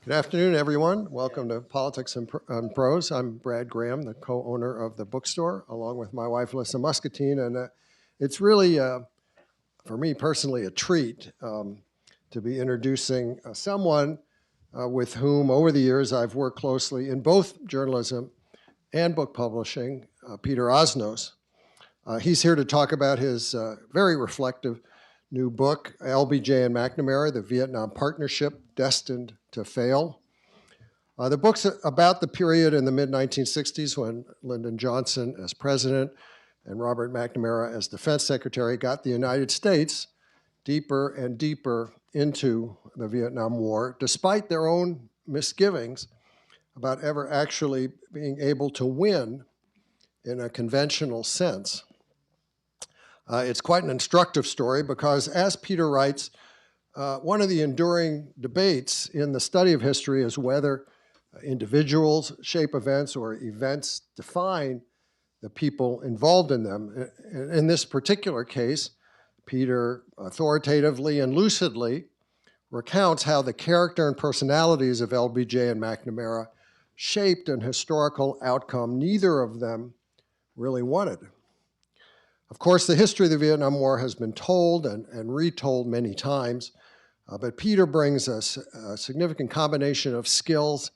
Good afternoon, everyone. Welcome to Politics and Prose. I'm Brad Graham, the co-owner of the bookstore, along with my wife, Alyssa Muscatine. And it's really, for me personally, a treat to be introducing someone with whom, over the years, I've worked closely in both journalism and book publishing, Peter Osnos. He's here to talk about his very reflective new book, LBJ and McNamara, the Vietnam Partnership Destined to Fail. The book's about the period in the mid-1960s when Lyndon Johnson as president and Robert McNamara as defense secretary got the United States deeper and deeper into the Vietnam War, despite their own misgivings about ever actually being able to win in a conventional sense. It's quite an instructive story because, as Peter writes, one of the enduring debates in the study of history is whether individuals shape events or events define the people involved in them. In this particular case, Peter authoritatively and lucidly recounts how the character and personalities of LBJ and McNamara shaped an historical outcome neither of them really wanted. Of course, the history of the Vietnam War has been told and retold many times, but Peter brings us a significant combination of skills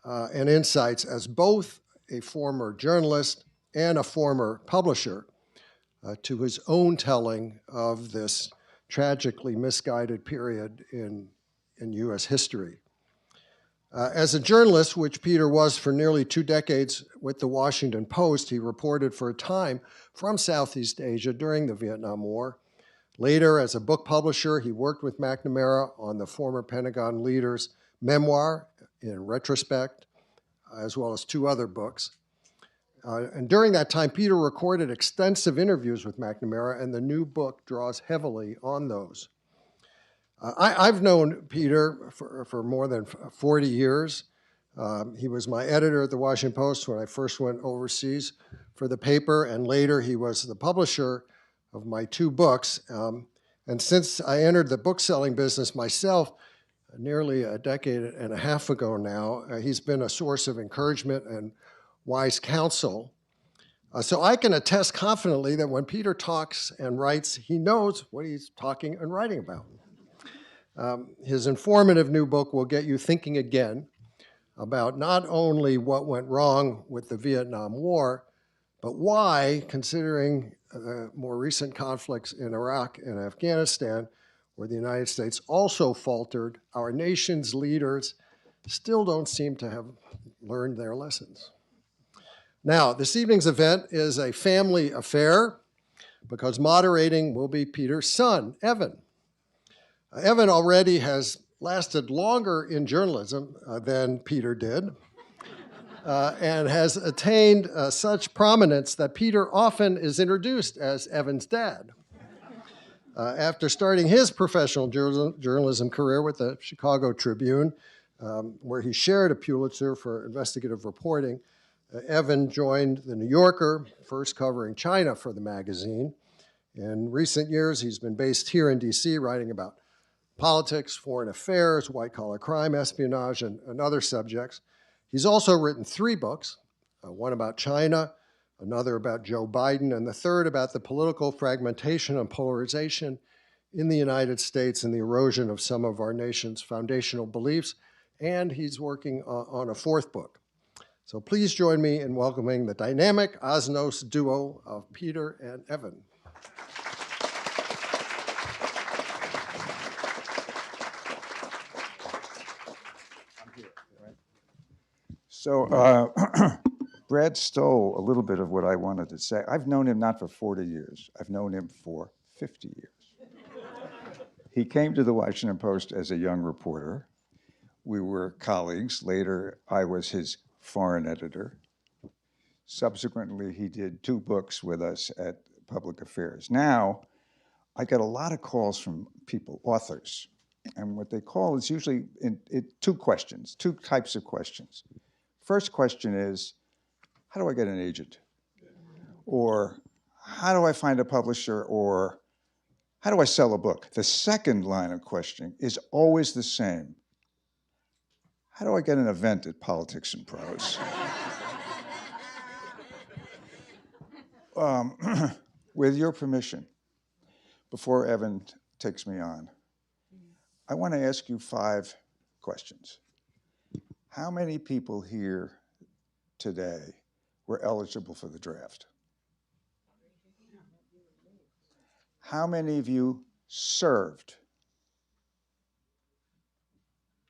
and insights as both a former journalist and a former publisher to his own telling of this tragically misguided period in U.S. history. As a journalist, which Peter was for nearly 2 decades with the Washington Post, he reported for a time from Southeast Asia during the Vietnam War. Later, as a book publisher, he worked with McNamara on the former Pentagon leader's memoir, In Retrospect, as well as 2 other books. And during that time, Peter recorded extensive interviews with McNamara, and the new book draws heavily on those. I've known Peter for more than 40 years. He was my editor at the Washington Post when I first went overseas for the paper, and later he was the publisher of my 2 books. And since I entered the book-selling business myself, nearly a decade and a half ago now, he's been a source of encouragement and wise counsel. So I can attest confidently that when Peter talks and writes, he knows what he's talking and writing about. His informative new book will get you thinking again about not only what went wrong with the Vietnam War, but why, considering the more recent conflicts in Iraq and Afghanistan, where the United States also faltered, our nation's leaders still don't seem to have learned their lessons. Now, this evening's event is a family affair because moderating will be Peter's son, Evan. Evan already has lasted longer in journalism than Peter did and has attained such prominence that Peter often is introduced as Evan's dad. After starting his professional journalism career with the Chicago Tribune, where he shared a Pulitzer for investigative reporting, Evan joined the New Yorker, first covering China for the magazine. In recent years, he's been based here in DC, writing about politics, foreign affairs, white-collar crime, espionage, and other subjects. He's also written 3 books, one about China, another about Joe Biden, and the third about the political fragmentation and polarization in the United States and the erosion of some of our nation's foundational beliefs. And he's working on a 4th book. So please join me in welcoming the dynamic Osnos duo of Peter and Evan. So Brad stole a little bit of what I wanted to say. I've known him not for 40 years. I've known him for 50 years. He came to the Washington Post as a young reporter. We were colleagues. Later, I was his foreign editor. Subsequently, he did 2 books with us at Public Affairs. Now, I get a lot of calls from people, authors. And what they call is usually 2 questions, 2 types of questions. First question is, how do I get an agent? Or how do I find a publisher? Or how do I sell a book? The second line of questioning is always the same. how do I get an event at Politics and Prose? With your permission, before Evan takes me on, I want to ask you 5 questions. How many people here today were eligible for the draft? How many of you served?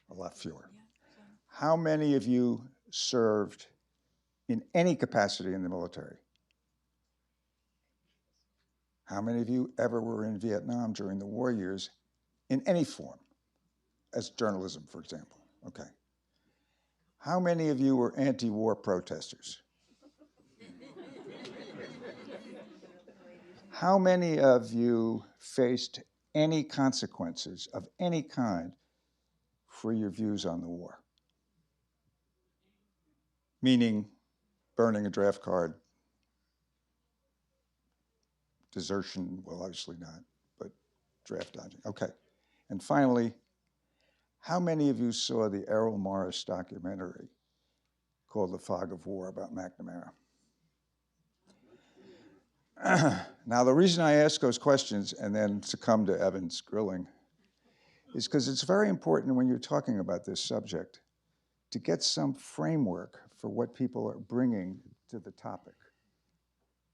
A lot fewer. How many of you served in any capacity in the military? How many of you ever were in Vietnam during the war years in any form, as journalism, for example? Okay. How many of you were anti-war protesters? How many of you faced any consequences of any kind for your views on the war? Meaning burning a draft card, desertion, well, obviously not, but draft dodging. Okay. And finally, how many of you saw the Errol Morris documentary called The Fog of War about McNamara? Now, the reason I ask those questions and then succumb to Evan's grilling is because it's very important when you're talking about this subject to get some framework for what people are bringing to the topic.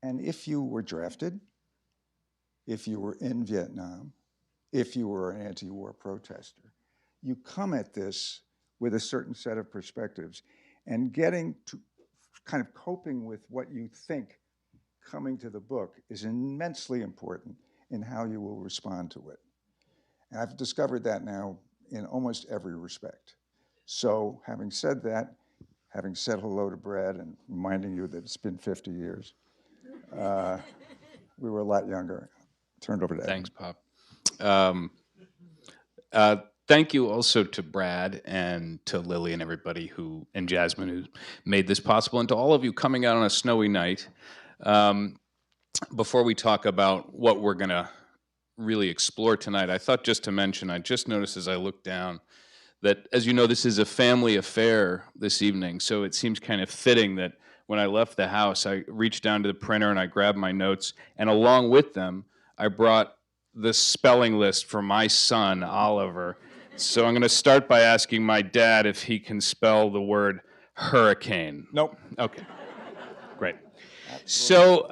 And if you were drafted, if you were in Vietnam, if you were an anti-war protester, you come at this with a certain set of perspectives, and getting to kind of coping with what you think coming to the book is immensely important in how you will respond to it. And I've discovered that now in almost every respect. So having said that, having said hello to Brad and reminding you that it's been 50 years, we were a lot younger. Turned over to Evan. Thanks, Pop. Thank you also to Brad and to Lily and everybody and Jasmine who made this possible, and to all of you coming out on a snowy night. Before we talk about what we're going to really explore tonight, I thought just to mention, I just noticed as I looked down that, as you know, this is a family affair this evening, so it seems kind of fitting that when I left the house, I reached down to the printer and I grabbed my notes, and along with them, I brought the spelling list for my son, Oliver. So I'm going to start by asking my dad if he can spell the word hurricane. Nope. Okay. Great. So,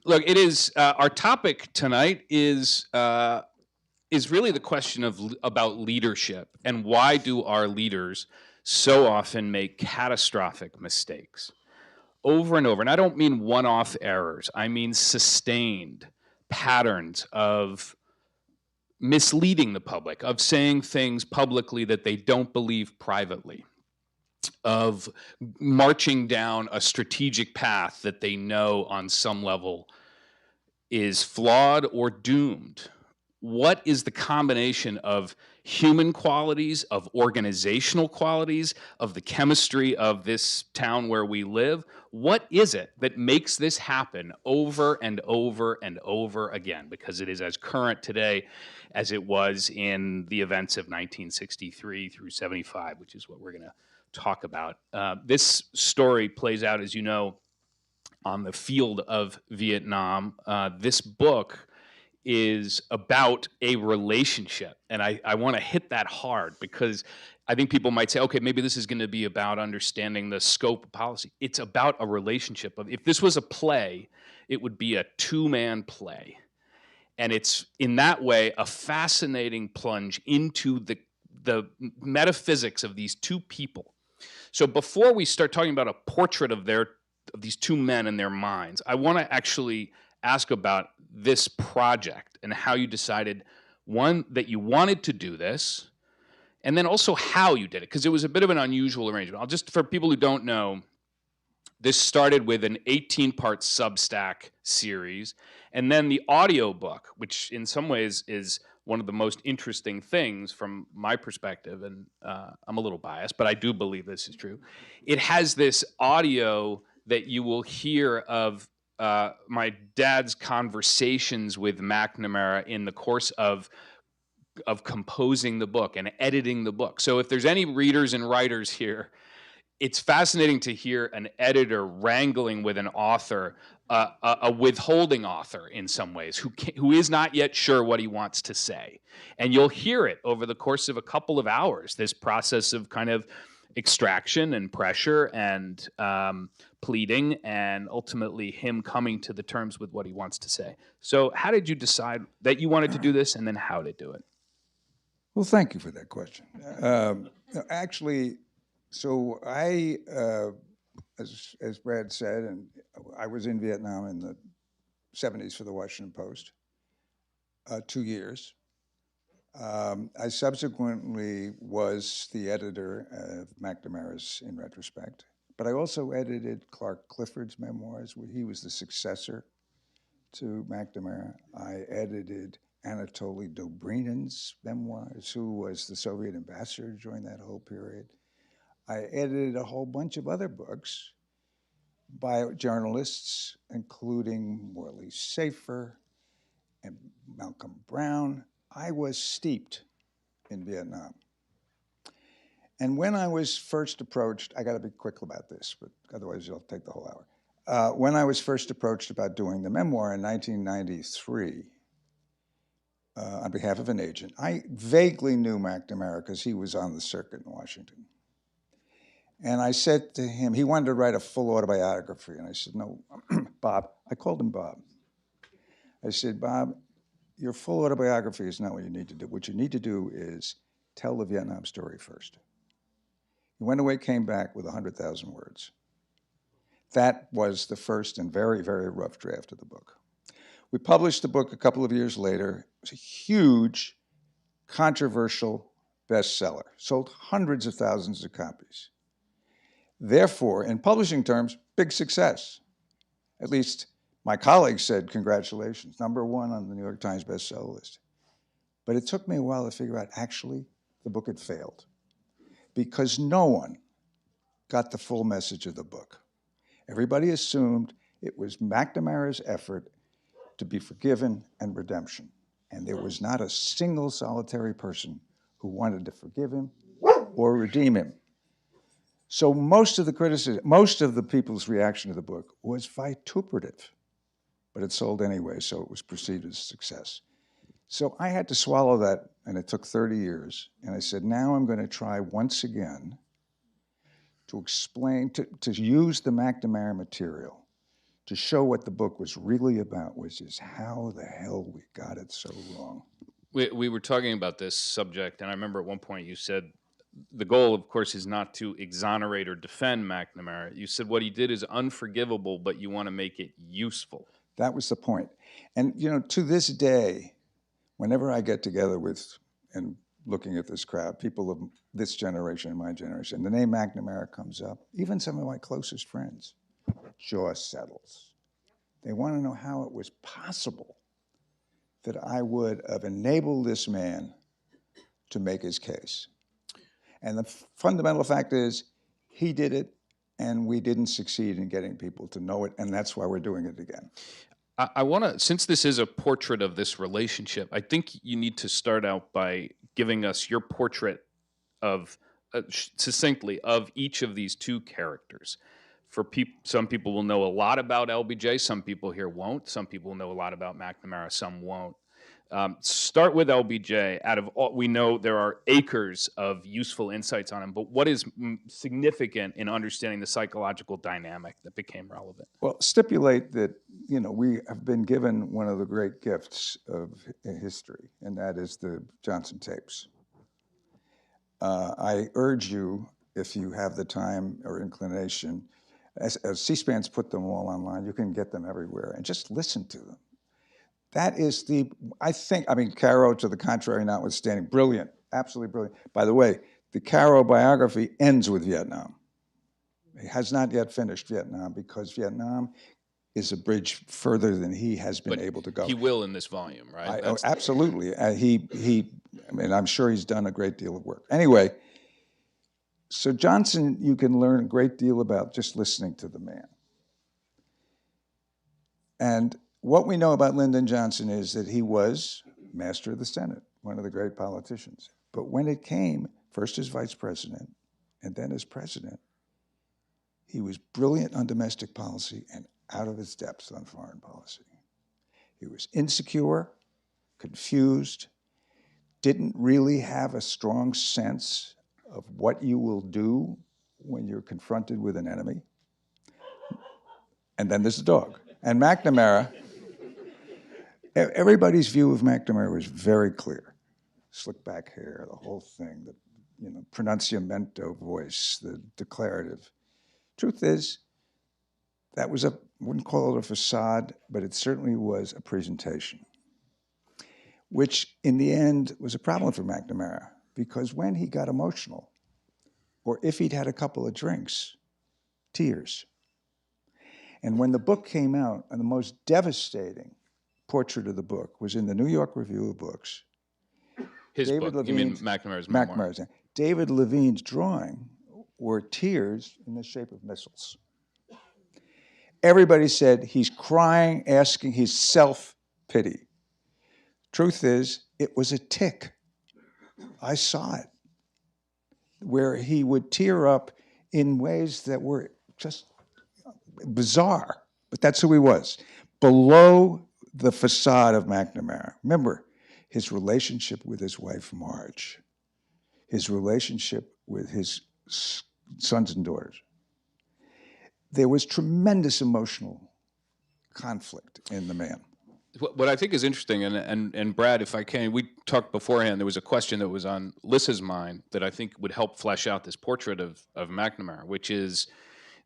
look, it is our topic tonight is really the question about leadership, and why do our leaders so often make catastrophic mistakes over and over. And I don't mean one-off errors. I mean sustained patterns of misleading the public, of saying things publicly that they don't believe privately, of marching down a strategic path that they know on some level is flawed or doomed. What is the combination of human qualities, of organizational qualities, of the chemistry of this town where we live? What is it that makes this happen over and over and over again? Because it is as current today as it was in the events of 1963 through 75, which is what we're going to talk about. This story plays out, as you know, on the field of Vietnam. This book is about a relationship. And I want to hit that hard because I think people might say, okay, maybe this is going to be about understanding the scope of policy. It's about a relationship. If this was a play, it would be a two-man play. And it's, in that way, a fascinating plunge into the metaphysics of these two people. So before we start talking about a portrait of these two men in their minds, I want to actually ask about this project and how you decided, one, that you wanted to do this, and then also how you did it, because it was a bit of an unusual arrangement. For people who don't know, this started with an 18-part Substack series, and then the audiobook, which in some ways is one of the most interesting things from my perspective, and I'm a little biased, but I do believe this is true. It has this audio that you will hear of my dad's conversations with McNamara in the course of of composing the book and editing the book. So if there's any readers and writers here, it's fascinating to hear an editor wrangling with an author, a withholding author in some ways, who is not yet sure what he wants to say. And you'll hear it over the course of a couple of hours, this process of kind of extraction and pressure and pleading, and ultimately him coming to the terms with what he wants to say. So how did you decide that you wanted to do this, and then how to do it? Well, thank you for that question. Actually, so I, as Brad said, and I was in Vietnam in the 70s for the Washington Post, 2 years. I subsequently was the editor of McNamara's In Retrospect, but I also edited Clark Clifford's memoirs, where he was the successor to McNamara. I edited Anatoly Dobrynin's memoirs, who was the Soviet ambassador during that whole period. I edited a whole bunch of other books by journalists, including Morley Safer and Malcolm Brown. I was steeped in Vietnam. And when I was first approached, I got to be quick about this, but otherwise it'll take the whole hour. When I was first approached about doing the memoir in 1993, on behalf of an agent, I vaguely knew McNamara because he was on the circuit in Washington. And I said to him, he wanted to write a full autobiography. And I said, no, Bob, I called him Bob. I said, Bob, your full autobiography is not what you need to do. What you need to do is tell the Vietnam story first. He went away, came back with 100,000 words. That was the first and very, very rough draft of the book. We published the book a couple of years later. It was a huge, controversial bestseller, sold hundreds of thousands of copies. Therefore, in publishing terms, big success. At least my colleagues said, congratulations, #1 on the New York Times bestseller list. But it took me a while to figure out, actually, the book had failed, because no one got the full message of the book. Everybody assumed it was McNamara's effort to be forgiven and redemption. And there was not a single solitary person who wanted to forgive him or redeem him. So most of the criticism, most of the people's reaction to the book was vituperative, but it sold anyway, so it was perceived as a success. So I had to swallow that, and it took 30 years. And I said, now I'm going to try once again to explain, to use the McNamara material to show what the book was really about, which is how the hell we got it so wrong. We were talking about this subject, and I remember at one point you said, the goal, of course, is not to exonerate or defend McNamara. You said what he did is unforgivable, but you want to make it useful. That was the point. And, you know, to this day, whenever I get together with, and looking at this crowd, people of this generation and my generation, the name McNamara comes up, even some of my closest friends, jaw settles. They want to know how it was possible that I would have enabled this man to make his case. And the fundamental fact is, he did it, and we didn't succeed in getting people to know it, and that's why we're doing it again. I want to, since this is a portrait of this relationship, I think you need to start out by giving us your portrait of, succinctly, of each of these two characters. For some people will know a lot about LBJ, some people here won't. Some people know a lot about McNamara, some won't. Start with LBJ. Out of all, we know there are acres of useful insights on him, but what is significant in understanding the psychological dynamic that became relevant? Well, stipulate that, you know, we have been given one of the great gifts of history, and that is the Johnson tapes. I urge you, if you have the time or inclination, as C-SPAN's put them all online, you can get them everywhere, and just listen to them. That is the, I mean, Caro, to the contrary notwithstanding, brilliant, absolutely brilliant. By the way, the Caro biography ends with Vietnam. He has not yet finished Vietnam, because Vietnam is a bridge further than he has been able to go. He will in this volume, right? Oh, absolutely. I mean, I'm sure he's done a great deal of work. Anyway, so Johnson, you can learn a great deal about just listening to the man. And what we know about Lyndon Johnson is that he was master of the Senate. one of the great politicians. But when it came, first as vice president and then as president, he was brilliant on domestic policy and out of his depth on foreign policy. He was insecure, confused, didn't really have a strong sense of what you will do when you're confronted with an enemy. And then there's the dog. And McNamara, everybody's view of McNamara was very clear. Slick back hair, the whole thing, the pronunciamento voice, the declarative. Truth is, that was wouldn't call it a facade, but it certainly was a presentation, which in the end was a problem for McNamara, because when he got emotional, or if he'd had a couple of drinks, tears. And when the book came out, and the most devastating portrait of the book was in the New York Review of Books. His David book, you mean Levine's- McNamara's memoir? McNamara's. David Levine's drawing were tears in the shape of missiles. Everybody said he's crying, asking his self-pity. Truth is, it was a tic. I saw it, where he would tear up in ways that were just bizarre, but that's who he was. Below the facade of McNamara, remember his relationship with his wife, Marge, his relationship with his sons and daughters. There was tremendous emotional conflict in the man. What I think is interesting, and Brad, if I can, we talked beforehand, there was a question that was on Lissa's mind that I think would help flesh out this portrait of McNamara, which is,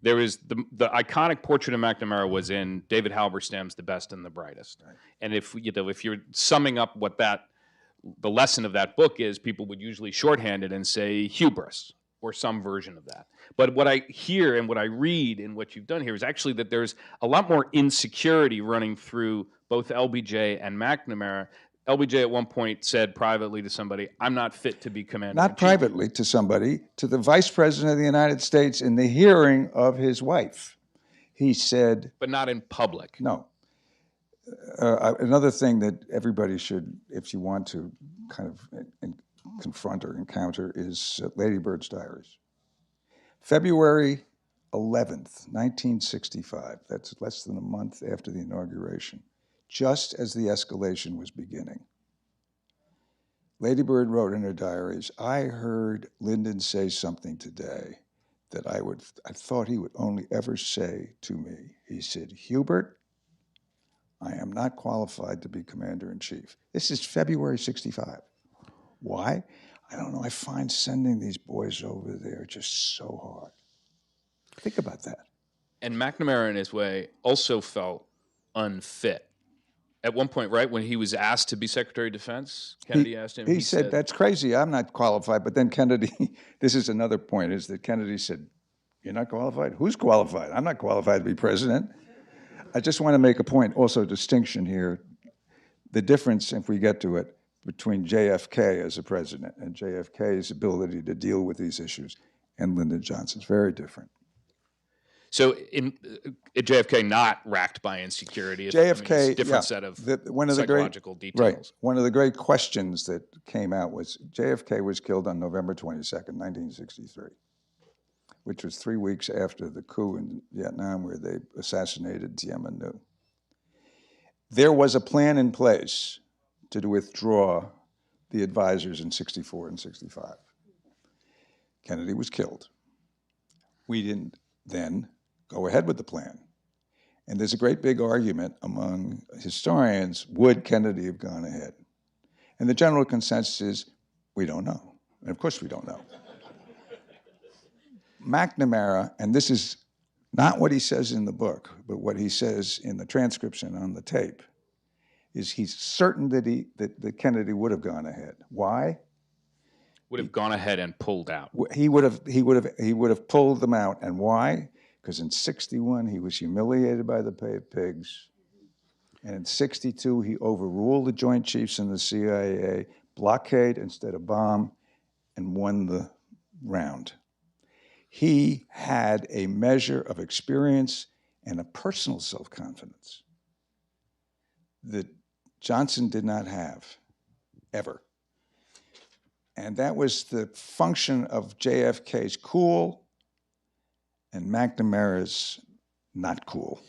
there is the iconic portrait of McNamara was in David Halberstam's The Best and the Brightest. Right. And if you're summing up what the lesson of that book is, people would usually shorthand it and say hubris or some version of that. But what I hear and what I read in what you've done here is actually that there's a lot more insecurity running through both LBJ and McNamara. LBJ at one point said privately to somebody, "I'm not fit to be commander." Not privately to somebody, to the Vice President of the United States in the hearing of his wife. He said... But not in public. No. Another thing that everybody should, if you want to kind of confront or encounter, is Lady Bird's diaries. February 11th, 1965, that's less than a month after the inauguration, just as the escalation was beginning. Lady Bird wrote in her diaries, "I heard Lyndon say something today that I thought he would only ever say to me. He said, 'Hubert, I am not qualified to be commander-in-chief.'" This is February 65. Why? I don't know. I find sending these boys over there just so hard. Think about that. And McNamara, in his way, also felt unfit. At one point, right, when he was asked to be Secretary of Defense, Kennedy asked him. He said, "That's crazy. I'm not qualified." But then Kennedy, this is another point, is that Kennedy said, "You're not qualified? Who's qualified? I'm not qualified to be president." I just want to make a point, also distinction here. The difference, if we get to it, between JFK as a president and JFK's ability to deal with these issues and Lyndon Johnson's very different. So in JFK not racked by insecurity, JFK, it's a different set of psychological details. Right. One of the great questions that came out was JFK was killed on November 22nd, 1963, which was 3 weeks after the coup in Vietnam where they assassinated Diem and New. There was a plan in place to withdraw the advisors in 64 and 65. Kennedy was killed. We didn't then go ahead with the plan. And there's a great big argument among historians, would Kennedy have gone ahead? And the general consensus is, we don't know. And of course we don't know. McNamara, and this is not what he says in the book, but what he says in the transcription on the tape, is he's certain that Kennedy would have gone ahead. Why? Would have gone ahead and pulled out. He would have pulled them out. And why? Because in 61, he was humiliated by the pigs. And in 62, he overruled the Joint Chiefs and the CIA, blockade instead of bomb, and won the round. He had a measure of experience and a personal self-confidence that Johnson did not have, ever. And that was the function of JFK's cool and McNamara's not cool.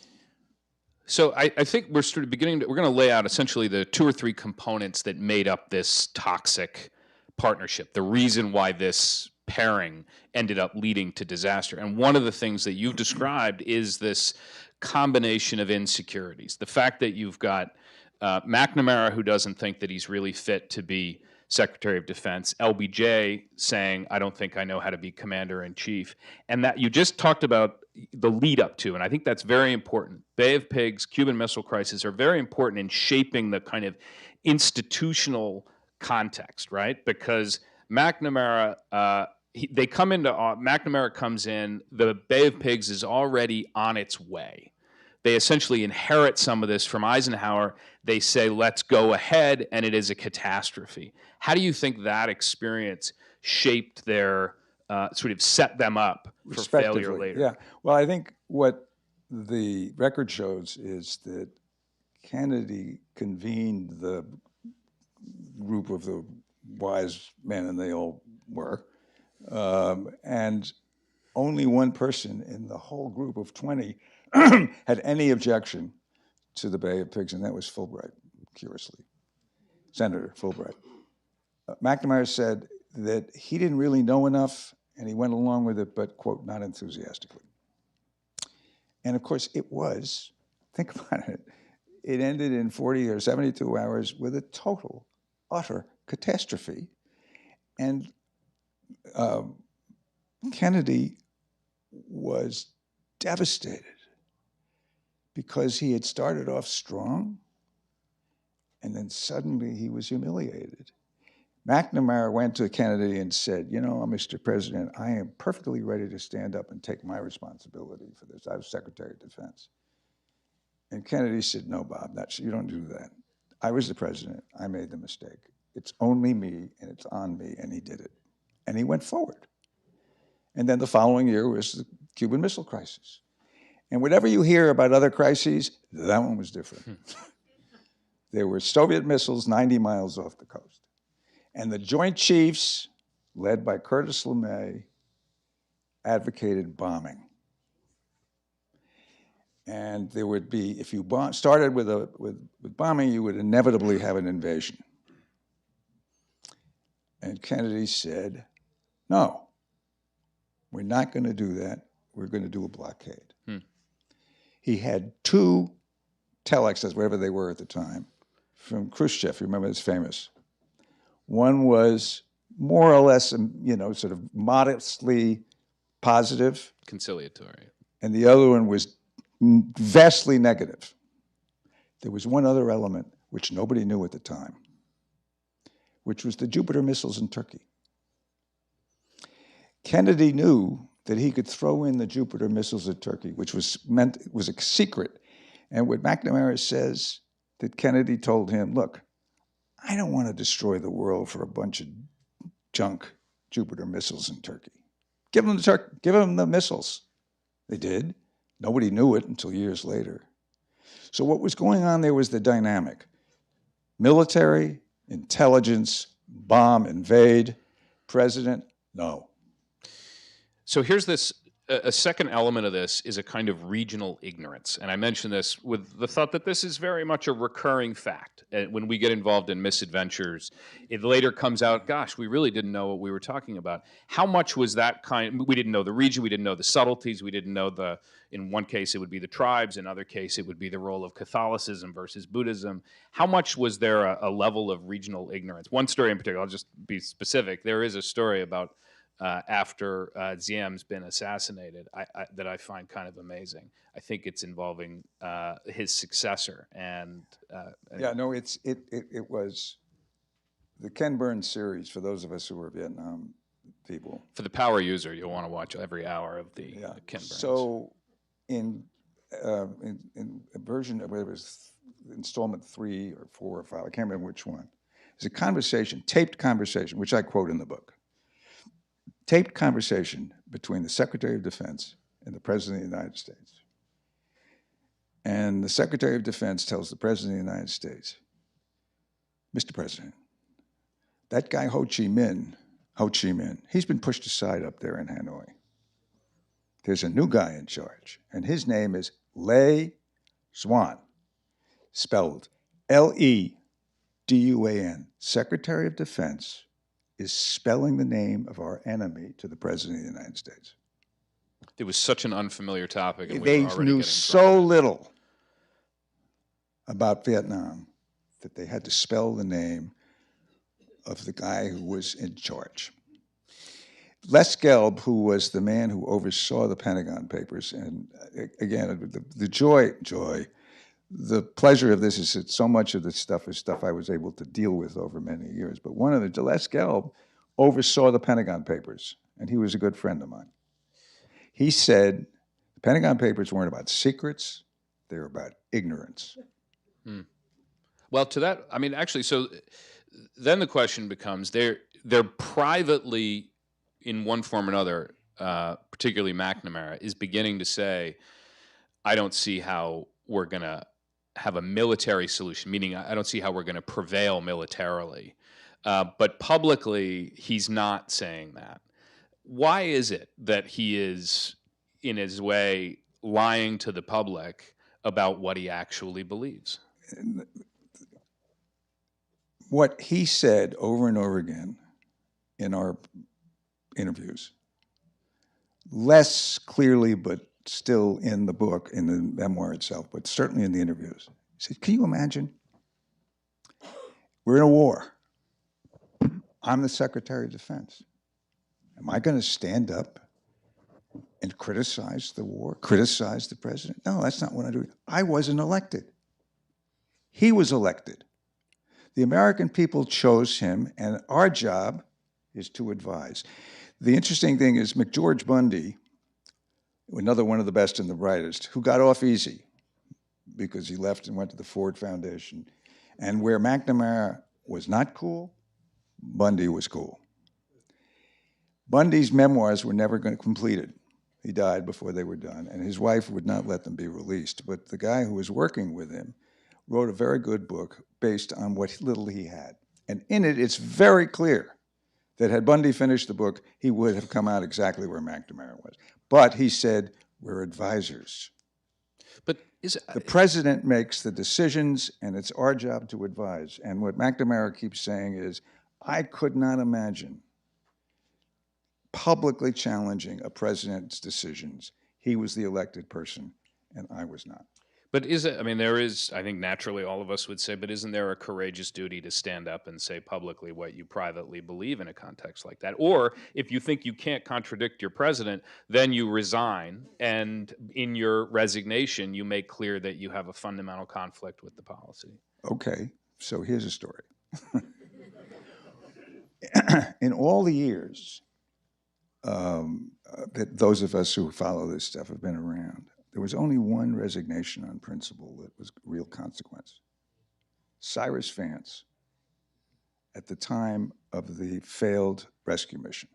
So I think we're sort of beginning to, we're going to lay out essentially the 2 or 3 components that made up this toxic partnership, the reason why this pairing ended up leading to disaster. And one of the things that you've described is this combination of insecurities. The fact that you've got McNamara, who doesn't think that he's really fit to be Secretary of Defense, LBJ saying, I don't think I know how to be Commander-in-Chief, and that you just talked about the lead up to, and I think that's very important. Bay of Pigs, Cuban Missile Crisis are very important in shaping the kind of institutional context, right? Because McNamara, McNamara comes in, the Bay of Pigs is already on its way. They essentially inherit some of this from Eisenhower. They say, let's go ahead, and it is a catastrophe. How do you think that experience shaped their, sort of set them up for failure later? Yeah. Well, I think what the record shows is that Kennedy convened the group of the wise men, and they all were, and only one person in the whole group of 20 had any objection to the Bay of Pigs, and that was Fulbright, curiously, Senator Fulbright. McNamara said that he didn't really know enough, and he went along with it, but, quote, not enthusiastically. And of course, it was, think about it, it ended in 40 or 72 hours with a total, utter catastrophe. And Kennedy was devastated because he had started off strong, and then suddenly he was humiliated. McNamara went to Kennedy and said, you know, Mr. President, I am perfectly ready to stand up and take my responsibility for this. I was Secretary of Defense. And Kennedy said, no, Bob, you don't do that. I was the president. I made the mistake. It's only me, and it's on me, and he did it. And he went forward. And then the following year was the Cuban Missile Crisis. And whatever you hear about other crises, that one was different. There were Soviet missiles 90 miles off the coast. And the Joint Chiefs, led by Curtis LeMay, advocated bombing. And there would be, if you started with bombing, you would inevitably have an invasion. And Kennedy said, no, we're not going to do that. We're going to do a blockade. He had 2 telexes, whatever they were at the time, from Khrushchev. You remember, it's famous. One was more or less, you know, sort of modestly positive. Conciliatory. And the other one was vastly negative. There was one other element which nobody knew at the time, which was the Jupiter missiles in Turkey. Kennedy knew that he could throw in the Jupiter missiles at Turkey, which was a secret. And what McNamara says, that Kennedy told him, look, I don't want to destroy the world for a bunch of junk Jupiter missiles in Turkey. Give them the missiles. They did. Nobody knew it until years later. So what was going on there was the dynamic. Military, intelligence, bomb, invade, president, no. So here's this, a second element of this is a kind of regional ignorance. And I mention this with the thought that this is very much a recurring fact. When we get involved in misadventures, it later comes out, gosh, we really didn't know what we were talking about. How much was that we didn't know the region, we didn't know the subtleties, we didn't know in one case it would be the tribes, in other case it would be the role of Catholicism versus Buddhism. How much was there a level of regional ignorance? One story in particular, I'll just be specific, there is a story about after Ziem's been assassinated that I find kind of amazing. I think it's involving his successor. And yeah, no, it was the Ken Burns series, for those of us who were Vietnam people. For the power user, you'll want to watch every hour of the Ken Burns. So in a version of whether it was installment 3 or 4 or 5, I can't remember which one, there's a conversation, taped conversation, which I quote in the book. Taped conversation between the Secretary of Defense and the President of the United States. And the Secretary of Defense tells the President of the United States, Mr. President, that guy Ho Chi Minh Ho Chi Minh. He's been pushed aside up there in Hanoi. There's a new guy in charge, and his name is Le Duan, spelled L-E-D-U-A-N. Secretary of Defense is spelling the name of our enemy to the President of the United States. It was such an unfamiliar topic, and we They were already knew getting so little about Vietnam that they had to spell the name of the guy who was in charge. Les Gelb, who was the man who oversaw the Pentagon Papers, and again, the joy, the pleasure of this is that so much of this stuff is stuff I was able to deal with over many years. But one of the, Les Gelb oversaw the Pentagon Papers, and he was a good friend of mine. He said the Pentagon Papers weren't about secrets, they were about ignorance. Well, to that, I mean, actually, so then the question becomes, they're privately, in one form or another, particularly McNamara, is beginning to say, I don't see how we're going to have a military solution, meaning I don't see how we're going to prevail militarily. But publicly, he's not saying that. Why is it that he is, in his way, lying to the public about what he actually believes? What he said over and over again in our interviews, less clearly but still in the book, in the memoir itself, but certainly in the interviews. He said, can you imagine? We're in a war. I'm the Secretary of Defense. Am I going to stand up and criticize the war, criticize the president? No, that's not what I do. I wasn't elected. He was elected. The American people chose him, and our job is to advise. The interesting thing is McGeorge Bundy, another one of the best and the brightest, who got off easy because he left and went to the Ford Foundation. And where McNamara was not cool, Bundy was cool. Bundy's memoirs were never completed. He died before they were done, and his wife would not let them be released. But the guy who was working with him wrote a very good book based on what little he had. And in it, it's very clear that had Bundy finished the book, he would have come out exactly where McNamara was. But he said, we're advisors. But the president makes the decisions, and it's our job to advise. And what McNamara keeps saying is, I could not imagine publicly challenging a president's decisions. He was the elected person, and I was not. But is it, I mean, there is, I think naturally all of us would say, but isn't there a courageous duty to stand up and say publicly what you privately believe in a context like that? Or if you think you can't contradict your president, then you resign, and in your resignation, you make clear that you have a fundamental conflict with the policy. Okay, so here's a story. In all the years that those of us who follow this stuff have been around, there was only one resignation on principle that was real consequence. Cyrus Vance, at the time of the failed rescue mission.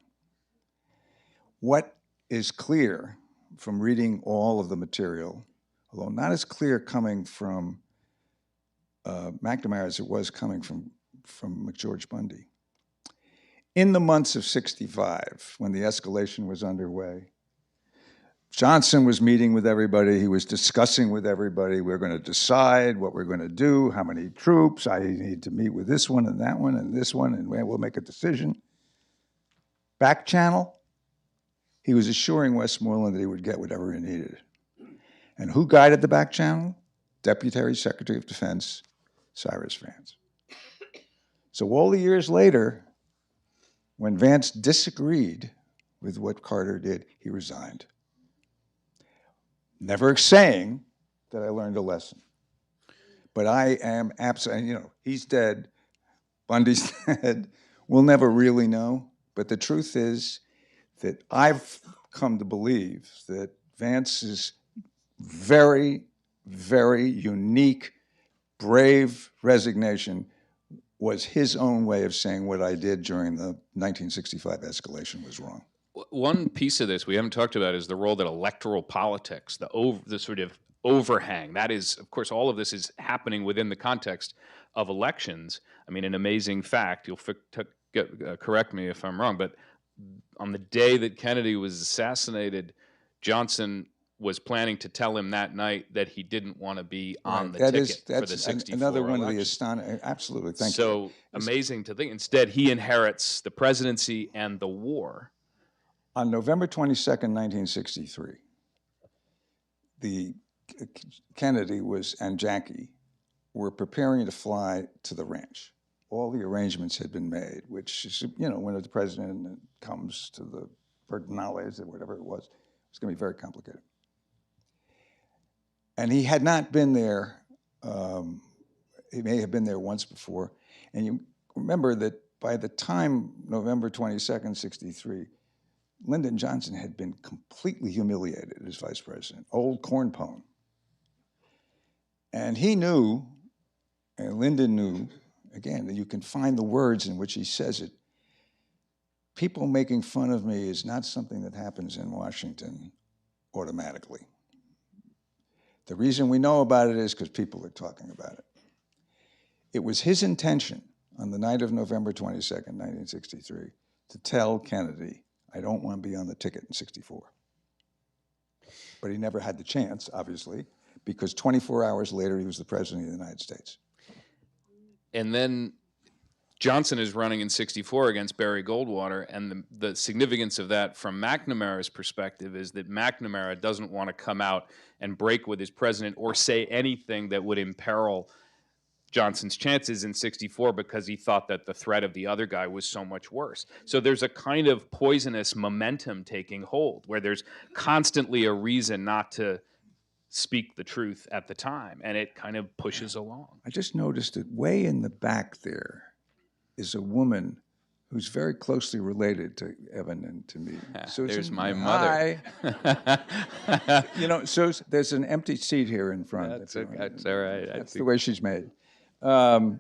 What is clear from reading all of the material, although not as clear coming from McNamara as it was coming from McGeorge Bundy, in the months of '65, when the escalation was underway, Johnson was meeting with everybody. He was discussing with everybody. We're going to decide what we're going to do, how many troops. I need to meet with this one and that one and this one, and we'll make a decision. Back channel, he was assuring Westmoreland that he would get whatever he needed. And who guided the back channel? Deputy Secretary of Defense, Cyrus Vance. So all the years later, when Vance disagreed with what Carter did, he resigned. Never saying that I learned a lesson. But I am absolutely, he's dead, Bundy's dead, we'll never really know. But the truth is that I've come to believe that Vance's very, very unique, brave resignation was his own way of saying what I did during the 1965 escalation was wrong. One piece of this we haven't talked about is the role that electoral politics, the sort of overhang, that is, of course, all of this is happening within the context of elections. I mean, an amazing fact, you'll get correct me if I'm wrong, but on the day that Kennedy was assassinated, Johnson was planning to tell him that night that he didn't want to be on the ticket for the 64 another one of the election. absolutely, thank you. So amazing to think. Instead, he inherits the presidency and the war. On November 22nd, 1963, Kennedy and Jackie were preparing to fly to the ranch. All the arrangements had been made, which is, when the president comes to the Verdinales or whatever it was, it's going to be very complicated. And he had not been there. He may have been there once before. And you remember that by the time November 22nd, 63, Lyndon Johnson had been completely humiliated as vice president, old corn pone. And he knew, and Lyndon knew, again, that you can find the words in which he says it. People making fun of me is not something that happens in Washington automatically. The reason we know about it is because people are talking about it. It was his intention on the night of November 22nd, 1963, to tell Kennedy, I don't want to be on the ticket in 64. But he never had the chance, obviously, because 24 hours later, he was the president of the United States. And then Johnson is running in 64 against Barry Goldwater, and the significance of that from McNamara's perspective is that McNamara doesn't want to come out and break with his president or say anything that would imperil Johnson's chances in 64 because he thought that the threat of the other guy was so much worse. So there's a kind of poisonous momentum taking hold where there's constantly a reason not to speak the truth at the time, and it kind of pushes along. I just noticed that way in the back there is a woman who's very closely related to Evan and to me. Susan, there's my mother. Hi. So there's an empty seat here in front. That's all right. That's the way she's made. One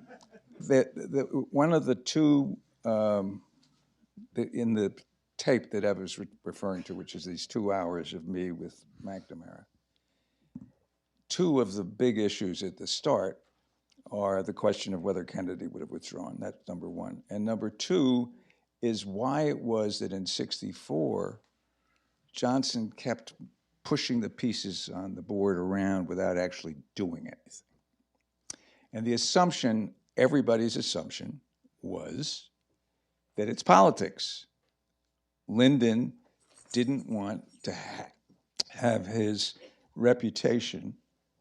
of the two in the tape that Evan was referring to, which is these 2 hours of me with McNamara, two of the big issues at the start are the question of whether Kennedy would have withdrawn. That's number one. And number two is why it was that in 64, Johnson kept pushing the pieces on the board around without actually doing anything. And the assumption, everybody's assumption, was that it's politics. Lyndon didn't want to have his reputation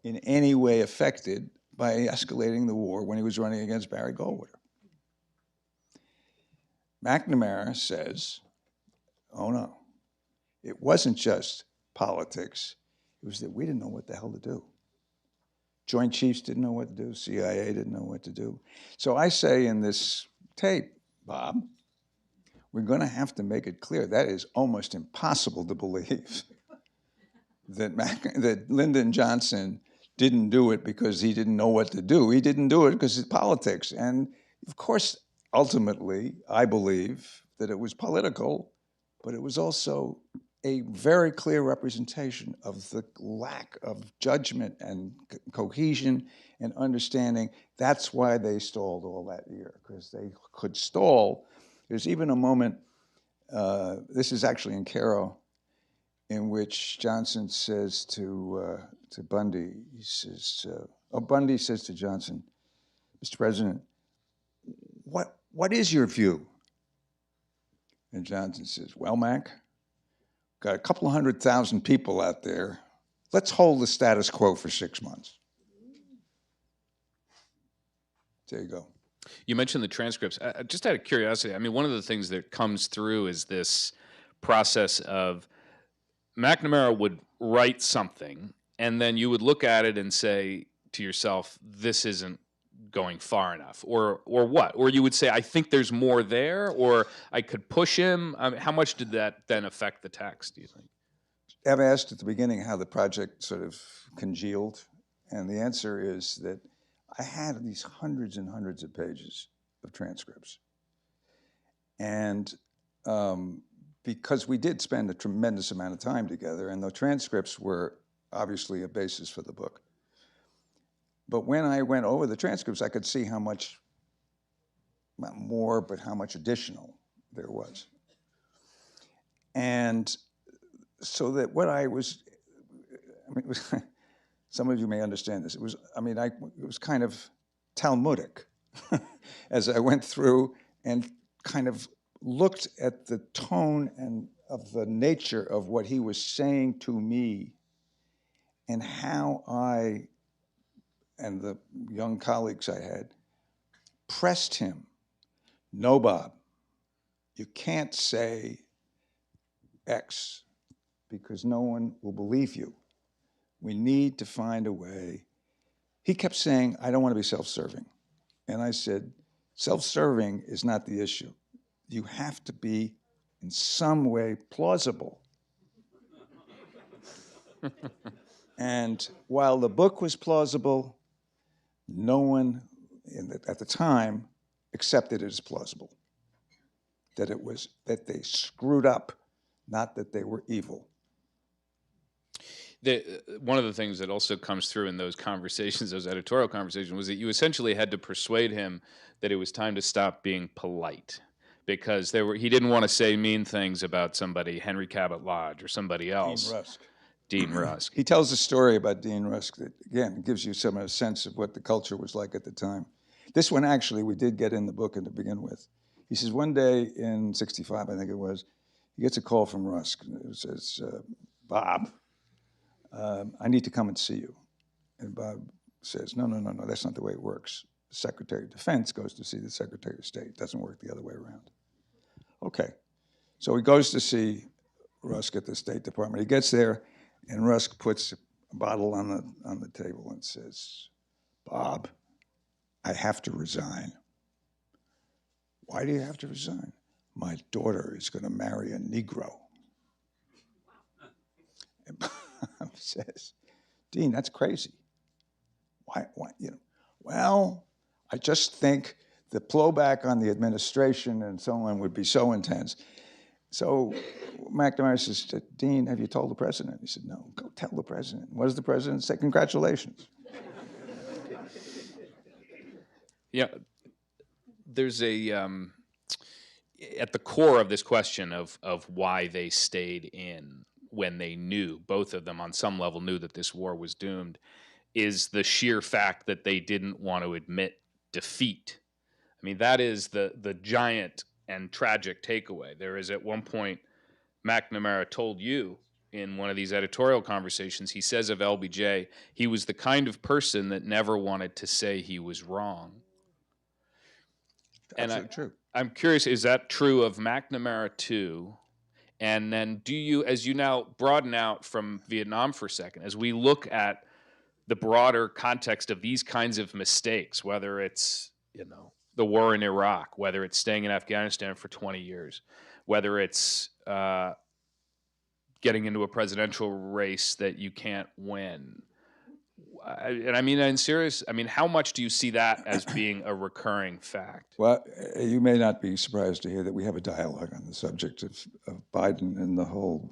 in any way affected by escalating the war when he was running against Barry Goldwater. McNamara says, oh no, it wasn't just politics, it was that we didn't know what the hell to do. Joint Chiefs didn't know what to do, CIA didn't know what to do. So I say in this tape, Bob, we're going to have to make it clear that is almost impossible to believe that Lyndon Johnson didn't do it because he didn't know what to do. He didn't do it because it's politics. And of course, ultimately, I believe that it was political, but it was also a very clear representation of the lack of judgment and cohesion and understanding. That's why they stalled all that year, because they could stall. There's even a moment, this is actually in Cairo, in which Johnson says to Bundy, he says, Bundy says to Johnson, Mr. President, what is your view? And Johnson says, well, Mac, got a couple of 100,000 people out there. Let's hold the status quo for 6 months. There you go. You mentioned the transcripts. Just out of curiosity, I mean, one of the things that comes through is this process of McNamara would write something, and then you would look at it and say to yourself, this isn't going far enough, or what? Or you would say, I think there's more there, or I could push him. I mean, how much did that then affect the text, do you think? I've asked at the beginning how the project sort of congealed, and the answer is that I had these hundreds and hundreds of pages of transcripts. And because we did spend a tremendous amount of time together, and the transcripts were obviously a basis for the book. But when I went over the transcripts, I could see how much not more, but how much additional there was. And so that what I was, I mean, it was, some of you may understand this. It was, I mean, it was kind of Talmudic as I went through and kind of looked at the tone and of the nature of what he was saying to me and how I and the young colleagues I had pressed him. No, Bob, you can't say X because no one will believe you. We need to find a way. He kept saying, I don't want to be self-serving. And I said, self-serving is not the issue. You have to be in some way plausible. And while the book was plausible, no one at the time accepted it as plausible. That it was, that they screwed up, not that they were evil. One of the things that also comes through in those conversations, those editorial conversations, was that you essentially had to persuade him that it was time to stop being polite, because he didn't want to say mean things about somebody, Henry Cabot Lodge or somebody else. Dean Rusk. Dean Rusk. He tells a story about Dean Rusk that, again, gives you some a sense of what the culture was like at the time. This one, actually, we did get in the book to begin with. He says, one day in '65, I think it was, he gets a call from Rusk. It says, Bob, I need to come and see you. And Bob says, no, that's not the way it works. The Secretary of Defense goes to see the Secretary of State. It doesn't work the other way around. Okay. So he goes to see Rusk at the State Department. He gets there, and Rusk puts a bottle on the table and says, Bob, I have to resign. Why do you have to resign? My daughter is going to marry a Negro. And Bob says, Dean, that's crazy. Why, you know? Well, I just think the blowback on the administration and so on would be so intense. So McNamara says, Dean, have you told the president? He said, no, go tell the president. What does the president say? Congratulations. Yeah, there's at the core of this question of why they stayed in when they knew, both of them on some level knew that this war was doomed, is the sheer fact that they didn't want to admit defeat. I mean, that is the giant and tragic takeaway. There is, at one point, McNamara told you in one of these editorial conversations, he says of LBJ, he was the kind of person that never wanted to say he was wrong. Absolutely true. I'm curious, is that true of McNamara too? And then do you, as you now broaden out from Vietnam for a second, as we look at the broader context of these kinds of mistakes, whether it's, the war in Iraq, whether it's staying in Afghanistan for 20 years, whether it's getting into a presidential race that you can't win. And I mean, in serious, I mean, how much do you see that as being a recurring fact? Well, you may not be surprised to hear that we have a dialogue on the subject of Biden and the whole,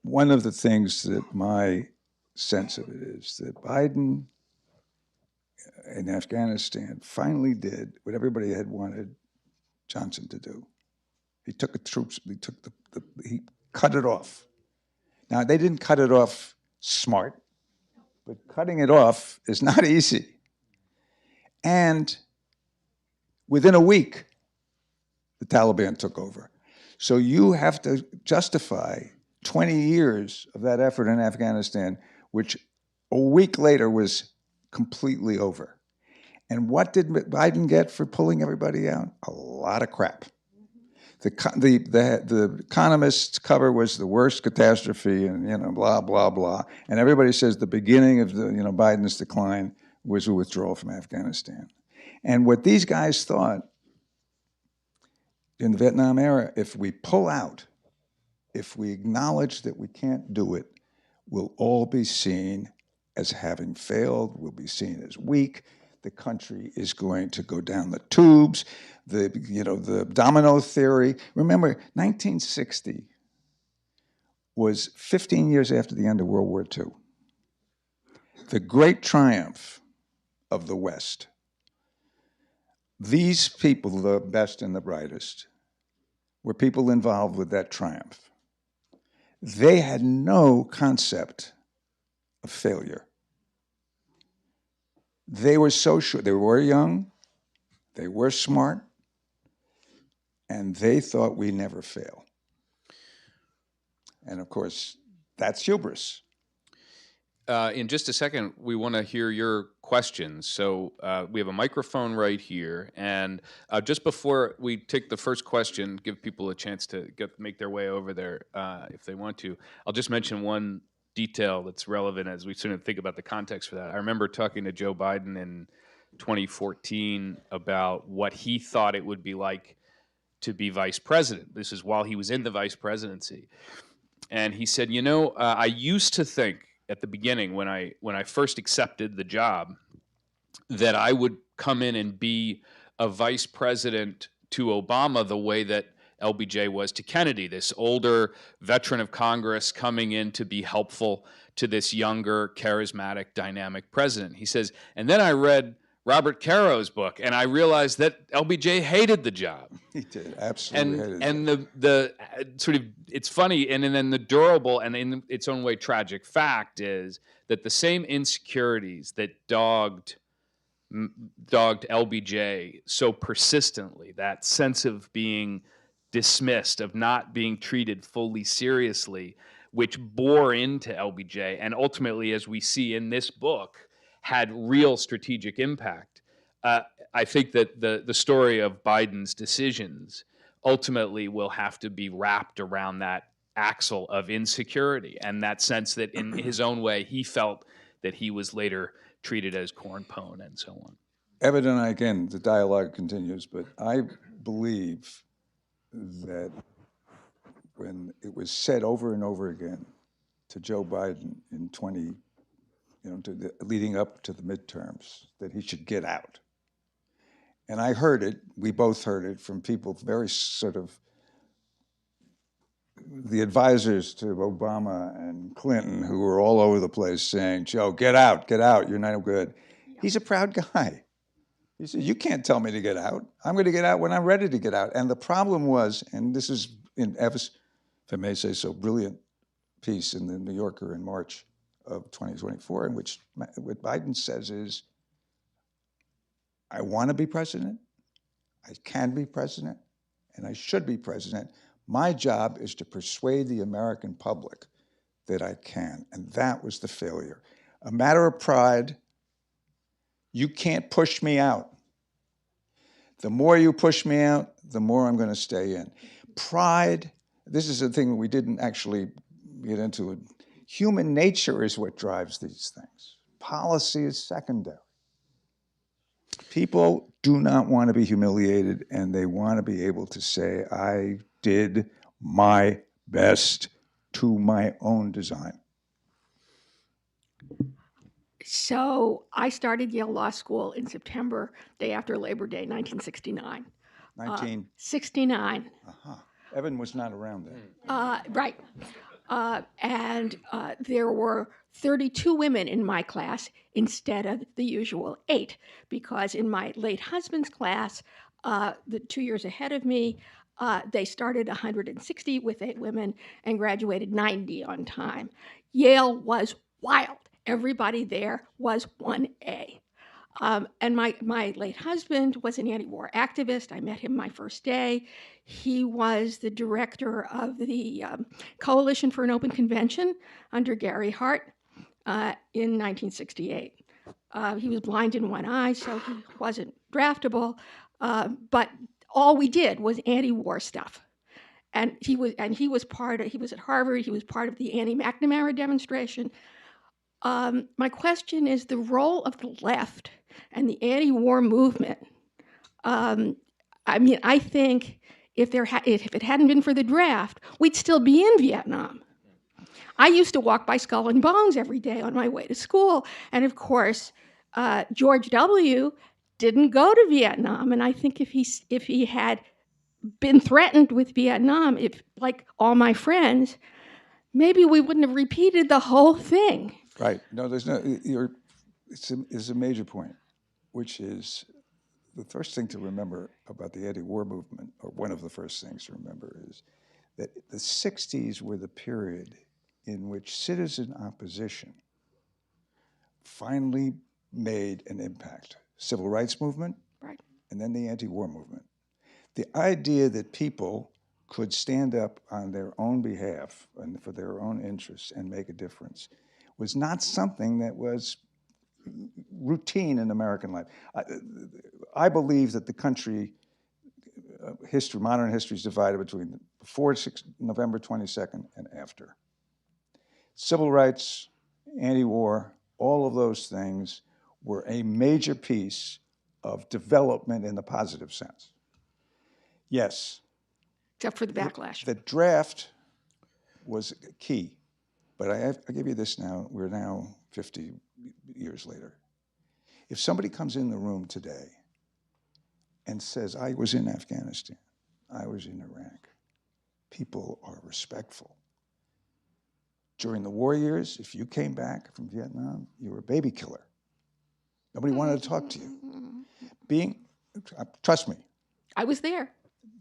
One of the things that my sense of it is that Biden in Afghanistan finally did what everybody had wanted Johnson to do. He took the troops, he cut it off. Now, they didn't cut it off smart, but cutting it off is not easy. And within a week, the Taliban took over. So you have to justify 20 years of that effort in Afghanistan, which a week later was completely over. And what did Biden get for pulling everybody out? A lot of crap. The Economist's cover was the worst catastrophe, and blah blah blah. And everybody says the beginning of the Biden's decline was a withdrawal from Afghanistan. And what these guys thought in the Vietnam era, if we pull out, if we acknowledge that we can't do it, we'll all be seen as having failed. We'll be seen as weak. The country is going to go down the tubes. The domino theory. Remember, 1960 was 15 years after the end of World War II. The great triumph of the West. These people, the best and the brightest, were people involved with that triumph. They had no concept of failure. They were so sure. They were young, they were smart, and they thought we never fail. And of course, that's hubris. In just a second, we want to hear your questions. So we have a microphone right here. And just before we take the first question, give people a chance to make their way over there if they want to. I'll just mention one detail that's relevant as we sort of think about the context for that. I remember talking to Joe Biden in 2014 about what he thought it would be like to be vice president. This is while he was in the vice presidency. And he said, I used to think at the beginning when I first accepted the job that I would come in and be a vice president to Obama the way that LBJ was to Kennedy, this older veteran of Congress coming in to be helpful to this younger, charismatic, dynamic president. He says, and then I read Robert Caro's book, and I realized that LBJ hated the job. He did, absolutely hated it. And the sort of, it's funny, and then the durable and in its own way tragic fact is that the same insecurities that dogged LBJ so persistently, that sense of being dismissed, of not being treated fully seriously, which bore into LBJ, and ultimately, as we see in this book, had real strategic impact. I think that the story of Biden's decisions ultimately will have to be wrapped around that axle of insecurity and that sense that in his own way, he felt that he was later treated as corn pone and so on. Evident, again, the dialogue continues, but I believe that when it was said over and over again to Joe Biden in leading up to the midterms, that he should get out. And I heard it, we both heard it from people very sort of, the advisors to Obama and Clinton who were all over the place saying, Joe, get out, you're not good. He's a proud guy. He said, you can't tell me to get out. I'm going to get out when I'm ready to get out. And the problem was, and this is in Eva's, if I may say so, brilliant piece in the New Yorker in March of 2024, in which what Biden says is, I want to be president, I can be president, and I should be president. My job is to persuade the American public that I can, and that was the failure. A matter of pride, you can't push me out. The more you push me out, the more I'm going to stay in. Pride, this is a thing we didn't actually get into. Human nature is what drives these things. Policy is secondary. People do not want to be humiliated, and they want to be able to say, I did my best to my own design. So I started Yale Law School in September, day after Labor Day, 1969. 1969. Evan was not around then. Right. And there were 32 women in my class instead of the usual 8, because in my late husband's class, the 2 years ahead of me, they started 160 with 8 women and graduated 90 on time. Yale was wild. Everybody there was 1A. And my late husband was an anti-war activist. I met him my first day. He was the director of the Coalition for an Open Convention under Gary Hart in 1968. He was blind in one eye, so he wasn't draftable. But all we did was anti-war stuff. And he was at Harvard. He was part of the anti-McNamara demonstration. My question is the role of the left and the anti-war movement. I think if it hadn't been for the draft, we'd still be in Vietnam. I used to walk by Skull and Bones every day on my way to school, and of course, George W. didn't go to Vietnam. And I think if he had been threatened with Vietnam, like all my friends, maybe we wouldn't have repeated the whole thing. Right. No, there's no. It's a major point, which is the first thing to remember about the anti-war movement, or one of the first things to remember, is that the 60s were the period in which citizen opposition finally made an impact. Civil rights movement, Right. and then the anti-war movement. The idea that people could stand up on their own behalf and for their own interests and make a difference was not something that was routine in American life. I believe that the country, modern history is divided between before November 22nd and after. Civil rights, anti-war, all of those things were a major piece of development in the positive sense. Yes. Except for the backlash. The draft was key, but I give you this now. We're now 50 years later. If somebody comes in the room today and says, I was in Afghanistan, I was in Iraq, people are respectful. During the war years, if you came back from Vietnam, you were a baby killer. Nobody wanted to talk to you. Trust me. I was there.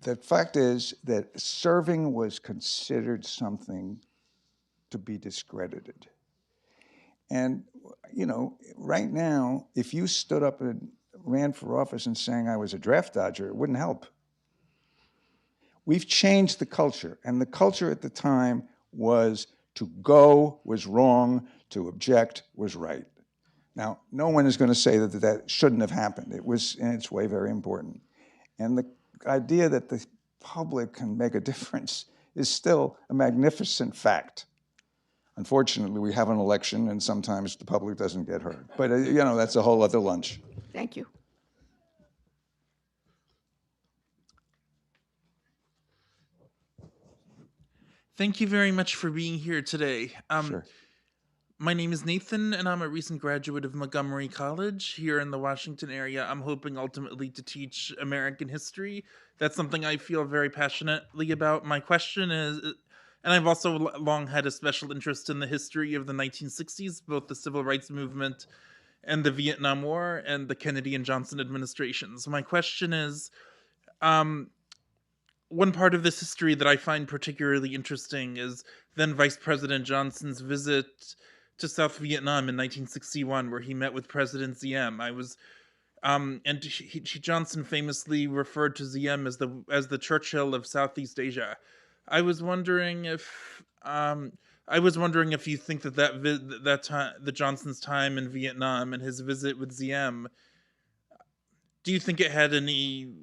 The fact is that serving was considered something to be discredited. And, you know, right now, if you stood up and ran for office and saying I was a draft dodger, it wouldn't help. We've changed the culture, and the culture at the time was to go was wrong, to object was right. Now, no one is going to say that that shouldn't have happened. It was, in its way, very important. And the idea that the public can make a difference is still a magnificent fact. Unfortunately, we have an election, and sometimes the public doesn't get heard. But, you know, that's a whole other lunch. Thank you. Thank you very much for being here today. Sure. My name is Nathan, and I'm a recent graduate of Montgomery College here in the Washington area. I'm hoping ultimately to teach American history. That's something I feel very passionately about. My question is, and I've also long had a special interest in the history of the 1960s, both the Civil Rights Movement and the Vietnam War and the Kennedy and Johnson administrations. My question is, one part of this history that I find particularly interesting is then Vice President Johnson's visit to South Vietnam in 1961, where he met with President Diem. Johnson famously referred to Diem as the Churchill of Southeast Asia. I was wondering if you think that Johnson's time in Vietnam and his visit with Diem, do you think it had any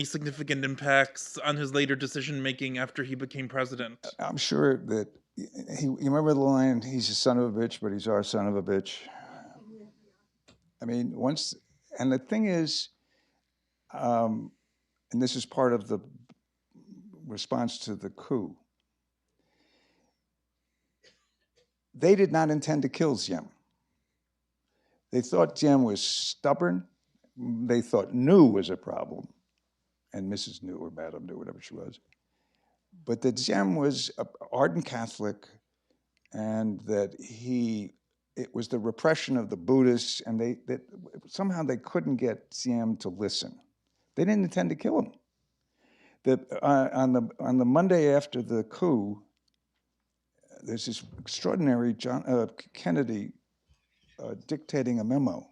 significant impacts on his later decision making after he became president? I'm sure that you remember the line, he's a son of a bitch, but he's our son of a bitch. I mean, and the thing is, and this is part of the response to the coup, they did not intend to kill Diem. They thought Diem was stubborn. They thought New was a problem, and Mrs. New or Madam New, whatever she was. But that Diem was an ardent Catholic, and that it was the repression of the Buddhists, and that somehow they couldn't get Diem to listen. They didn't intend to kill him. On the Monday after the coup, there's this extraordinary Kennedy dictating a memo.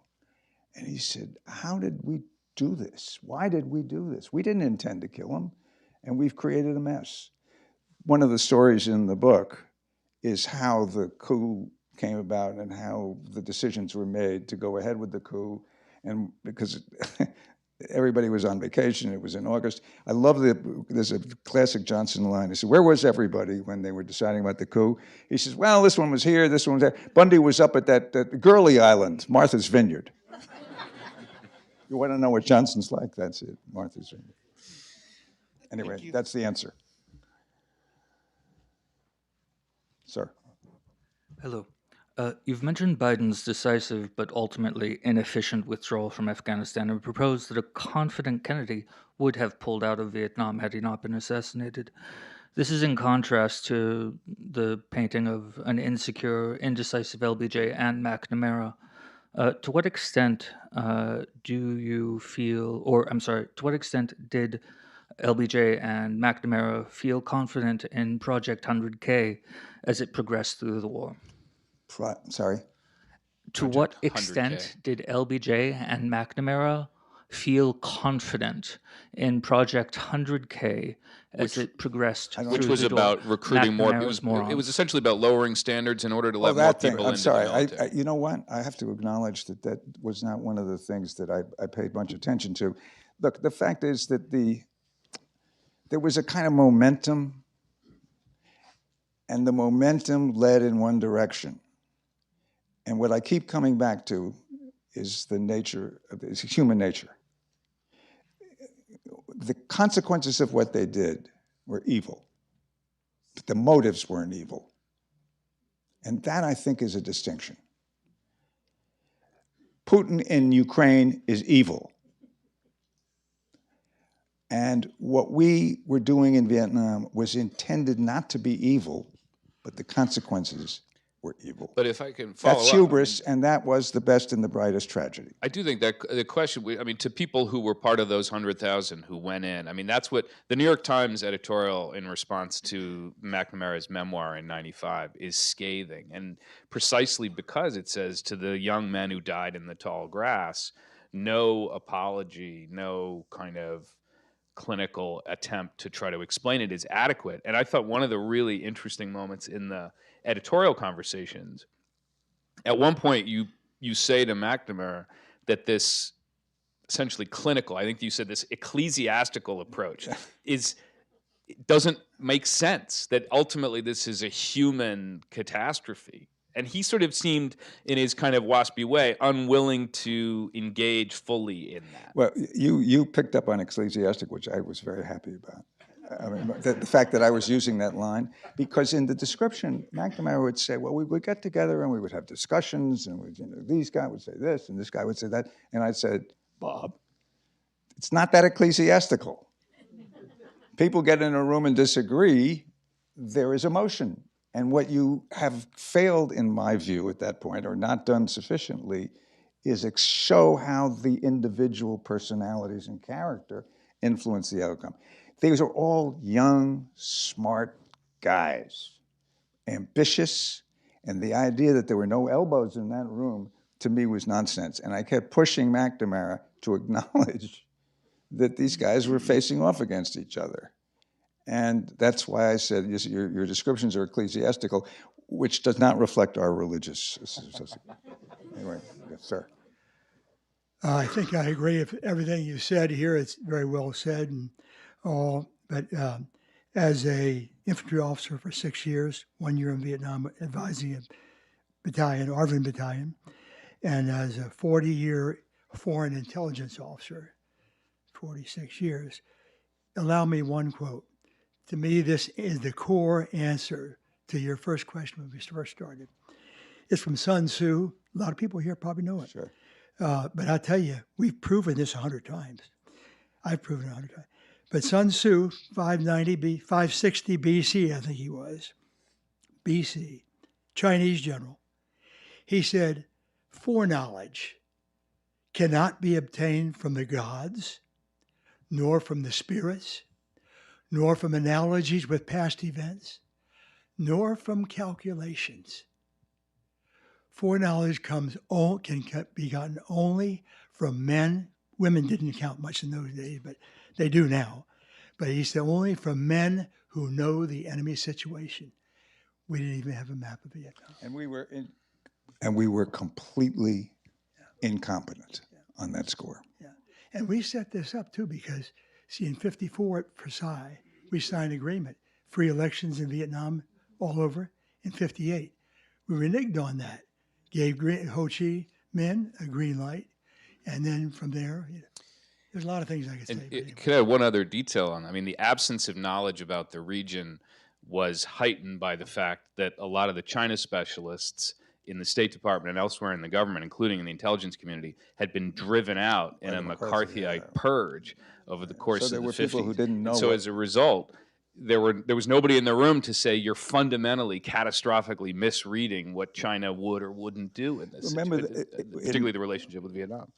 And he said, how did we do this? Why did we do this? We didn't intend to kill him, and we've created a mess. One of the stories in the book is how the coup came about and how the decisions were made to go ahead with the coup. And because everybody was on vacation, it was in August. I love there's a classic Johnson line. He said, where was everybody when they were deciding about the coup? He says, well, this one was here, this one was there. Bundy was up at that Gurley Island, Martha's Vineyard. You want to know what Johnson's like? That's it, Martha's Vineyard. Anyway, that's the answer. Sir. Hello. You've mentioned Biden's decisive but ultimately inefficient withdrawal from Afghanistan and proposed that a confident Kennedy would have pulled out of Vietnam had he not been assassinated. This is in contrast to the painting of an insecure, indecisive LBJ and McNamara. To what extent do you feel, or I'm sorry, to what extent did LBJ and McNamara feel confident in Project 100K as it progressed through the war? Sorry? To what Project 100K. extent did LBJ and McNamara feel confident in Project 100K as it progressed through Which was the door? about recruiting more. It McNamara's was essentially about lowering standards in order to let more that thing. people I'm into sorry. the military. You know what? I have to acknowledge that that was not one of the things that I paid much attention to. Look, the fact is that there was a kind of momentum, and the momentum led in one direction. And what I keep coming back to is the nature of it's human nature. The consequences of what they did were evil, but the motives weren't evil. And that, I think, is a distinction. Putin in Ukraine is evil. And what we were doing in Vietnam was intended not to be evil, but the consequences were evil. But if I can follow That's up, hubris, and that was the best and the brightest tragedy. I do think that the question, to people who were part of those 100,000 who went in, that's what the New York Times editorial in response to McNamara's memoir in 95 is scathing. And precisely because it says to the young men who died in the tall grass, no apology, no kind of clinical attempt to try to explain it is adequate. And I thought one of the really interesting moments in the editorial conversations, at one point you say to McNamara that this essentially clinical, I think you said this ecclesiastical approach doesn't make sense, that ultimately this is a human catastrophe. And he sort of seemed, in his kind of waspy way, unwilling to engage fully in that. Well, you picked up on ecclesiastic, which I was very happy about. I mean, the fact that I was using that line, because in the description, McNamara would say, well, we would get together and we would have discussions, and these guy would say this, and this guy would say that. And I said, Bob, it's not that ecclesiastical. People get in a room and disagree, there is emotion. And what you have failed, in my view, at that point, or not done sufficiently, is show how the individual personalities and character influence the outcome. These are all young, smart guys, ambitious, and the idea that there were no elbows in that room, to me, was nonsense. And I kept pushing McNamara to acknowledge that these guys were facing off against each other. And that's why I said, your descriptions are ecclesiastical, which does not reflect our religious. Anyway, yes, sir. I think I agree with everything you said here. It's very well said and all. But as a infantry officer for 6 years, 1 year in Vietnam, advising a battalion, Arvin Battalion, and as a 40-year foreign intelligence officer, 46 years, allow me one quote. To me, this is the core answer to your first question when we first started. It's from Sun Tzu. A lot of people here probably know it. Sure. But I'll tell you, we've proven this 100 times. I've proven it 100 times. But Sun Tzu, 560 BC, I think he was, BC, Chinese general. He said, foreknowledge cannot be obtained from the gods, nor from the spirits, nor from analogies with past events, nor from calculations. Foreknowledge can be gotten only from men. Women didn't count much in those days, but they do now. But he said only from men who know the enemy situation. We didn't even have a map of Vietnam. And we were completely incompetent on that score. Yeah. And we set this up too because, see, in 54 at Versailles, we signed an agreement, free elections in Vietnam all over. In 58, we reneged on that, gave Ho Chi Minh a green light, and then from there, there's a lot of things I could say. And could I add one other detail on that? The absence of knowledge about the region was heightened by the fact that a lot of the China specialists in the State Department and elsewhere in the government, including in the intelligence community, had been driven out in a McCarthyite purge over the course So there of the were 50s. people who didn't know And so as a result, there was nobody in the room to say you're fundamentally, catastrophically misreading what China would or wouldn't do in this Remember situation, particularly the relationship with Vietnam.